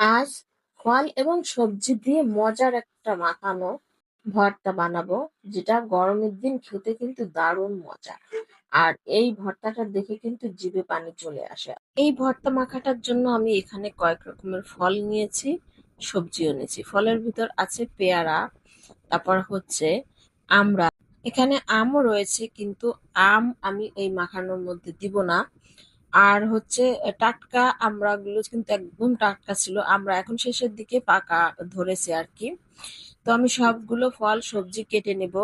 আজ ফল এবং সবজি দিয়ে মজার একটা মাখানো ভর্তা বানাবো, যেটা গরমের দিন খেতে কিন্তু দারুণ মজা। আর এই ভর্তাটা দেখে কিন্তু জিভে পানি চলে আসে। এই ভর্তা মাখাটার জন্য আমি এখানে কয়েক রকমের ফল নিয়েছি, সবজিও নিয়েছি। ফলের ভিতর আছে পেয়ারা, তারপর হচ্ছে আমড়া। এখানে আমও রয়েছে, কিন্তু আম আমি এই মাখানোর মধ্যে দিব না। আর হচ্ছে টাটকা আমড়াগুলো কিন্তু একদম টাটকা ছিল, আমরা এখন শেষের দিকে পাকা ধরেছে আর কি। তো আমি সবগুলো ফল সবজি কেটে নেব।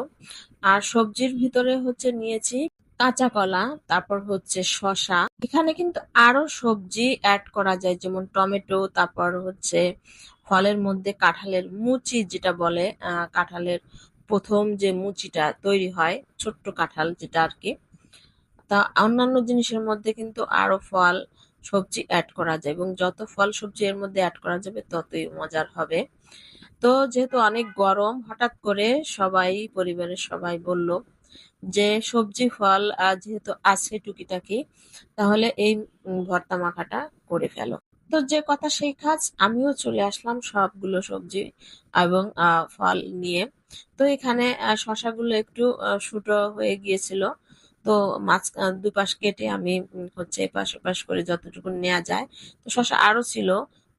আর সবজির ভিতরে হচ্ছে নিয়েছি কাঁচা কলা, তারপর হচ্ছে শসা। এখানে কিন্তু আরো সবজি অ্যাড করা যায়, যেমন টমেটো, তারপর হচ্ছে ফলের মধ্যে কাঁঠালের মুচি যেটা বলে, কাঁঠালের প্রথম যে মুচিটা তৈরি হয়, ছোট্ট কাঁঠাল যেটা আর কি। তা অন্যান্য জিনিসের মধ্যে কিন্তু আরো ফল সবজি অ্যাড করা যায়, এবং যত ফল সবজি এর মধ্যে অ্যাড করা যাবে ততই মজার হবে। তো যেহেতু অনেক গরম, হঠাৎ করে সবাই, পরিবারের সবাই বলল যে সবজি ফল যেহেতু আছে টুকিটাকি, তাহলে এই ভর্তা মাখাটা করে ফেলো। তো যে কথা সেই কাজ, আমিও চলে আসলাম সবগুলো সবজি এবং ফল নিয়ে। তো এখানে শসাগুলো একটু ছোট হয়ে গিয়েছিল। তো দুই পাশ কেটে আমি হচ্ছে এপাশ ওপাশ করে যতটুকু নেওয়া যায়। তো শসা আরো ছিল,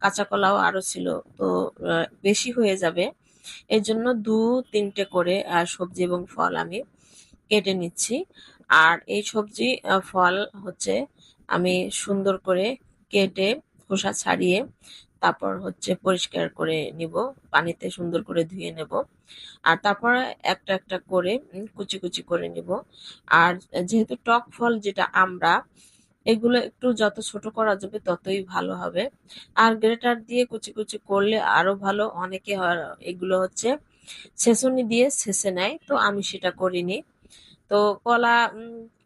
কাঁচা কলাও আরো ছিল। তো বেশি হয়ে যাবে, এই জন্য দু তিনটে করে সবজি এবং ফল আমি কেটে নিচ্ছি। আর এই সবজি ফল হচ্ছে আমি সুন্দর করে কেটে খোসা ছাড়িয়ে তারপর হচ্ছে পরিষ্কার করে নিব, পানিতে সুন্দর করে ধুয়ে নেব। আর তারপর একটা একটা করে কুচি কুচি করে নিব। আর যেহেতু টক ফল যেটা আমরা, এগুলো একটু যত ছোট করা যাবে ততই ভালো হবে। আর গ্রেটার দিয়ে কুচি কুচি করলে আরো ভালো। অনেকে এগুলো হচ্ছে ছেঁচুনি দিয়ে ছেঁচে নেয়, তো আমি সেটা করিনি। তো কলা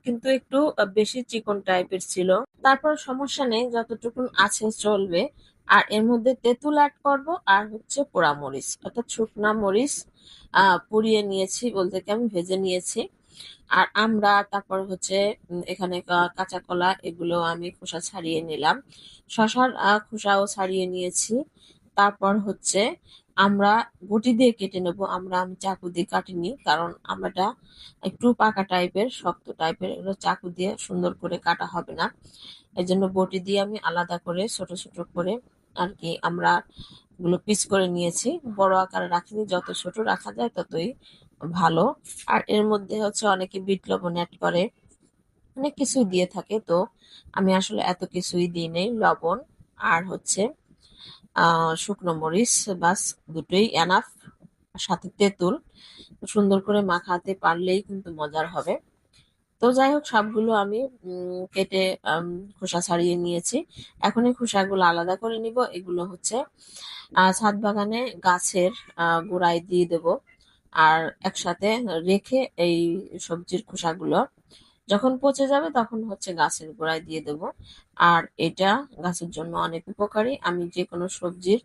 কিন্তু একটু বেশি চিকন টাইপের ছিল। তারপর সমস্যা নেই, যতটুকুন আছে চলবে। আর এর মধ্যে তেঁতুল অ্যাড করব, আর হচ্ছে পোড়া মরিচ অর্থাৎ শুকনা মরিচ পুড়িয়ে নিয়েছি, বলতে কি আমি ভেজে নিয়েছি। আর আমরা তারপর হচ্ছে এখানে কাঁচা কলা, এগুলো আমি খোসা ছাড়িয়ে নিলাম। শসার খোসাও ছাড়িয়ে নিয়েছি। তারপর হচ্ছে আমরা বটি দিয়ে কেটে নেব। আমি চাকু দিয়ে কাটিনি, কারণ আমরাটা একটু পাকা টাইপের, শক্ত টাইপের, এগুলো চাকু দিয়ে সুন্দর করে কাটা হবে না। এই জন্য বটি দিয়ে আমি আলাদা করে ছোট ছোট করে আর কি আমরা গুলো পিস করে নিয়েছি। বড় আকারে রাখিনি, যত ছোট রাখা যায় ততই ভালো। আর এর মধ্যে হচ্ছে অনেকে বিট লবণ অ্যাড করে, অনেক কিছুই দিয়ে থাকে। তো আমি আসলে এত কিছুই দিই নেই, লবণ আর হচ্ছে শুকনো মরিচ, বাস দুটোই এনাফ। সাথে তেঁতুল, সুন্দর করে মাখাতে পারলেই কিন্তু মজার হবে। তো যাই হোক, সবগুলো আমি কেটে খোসা ছাড়িয়ে নিয়েছি। এখন এই খোসাগুলো আলাদা করে নিব। এগুলো হচ্ছে ছাদ বাগানে গাছের গোড়ায় দিয়ে দেব। আর একসাথে রেখে এই সবজির খোসাগুলো যখন পচে যাবে তখন হচ্ছে গাছের গোড়ায় দিয়ে দেব। আর এটা গাছের জন্য অনেক উপকারী। আমি যে কোনো সবজির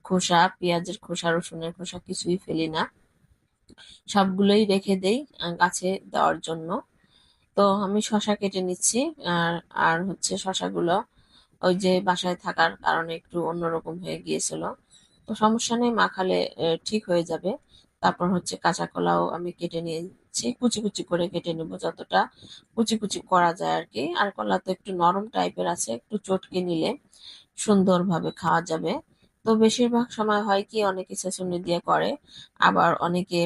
খোসা, পেঁয়াজের খোসা, রসুনের খোসা কিছুই ফেলি না, সবগুলোই রেখে দেই গাছে দেওয়ার জন্য। তো আমি শসা কেটে নিচ্ছি। আর আর হচ্ছে শসাগুলো ওই যে বাসায় থাকার কারণে একটু অন্যরকম হয়ে গিয়েছিল, তো সমস্যা নেই, মাখালে ঠিক হয়ে যাবে। তারপর হচ্ছে কাঁচা কলাও আমি কেটে নিয়েছি, কুচি কুচি করে কেটে নেবো, যতটা কুচি কুচি করা যায় আর কি। আর কলা তো একটু নরম টাইপের আছে, একটু চটকে নিলে সুন্দরভাবে খাওয়া যাবে। তো বেশিরভাগ সময় হয় কি, অনেকে ছেঁচুনি দিয়ে করে, আবার অনেকে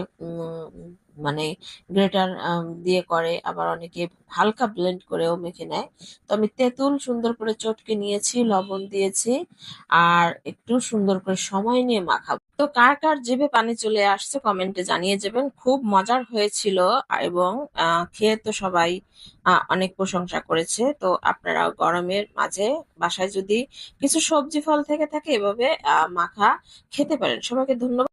মানে গ্রেটার দিয়ে করে, আবার অনেকে হালকা ব্লেন্ড করেও মেখে নেয়। তো আমি তেঁতুল সুন্দর করে চটকে নিয়েছি, লবণ দিয়েছি, আর একটু সুন্দর করে সময় নিয়ে মাখাবো। তো কার কার জিভে পানি চলে আসছে কমেন্টে জানিয়ে যাবেন। খুব মজার হয়েছিল, এবং খেয়ে তো সবাই অনেক প্রশংসা করেছে। তো আপনারা গরমের মাঝে বাসায় যদি কিছু সবজি ফল থেকে থাকে, এভাবে মাখা খেতে পারেন। সবাইকে ধন্যবাদ।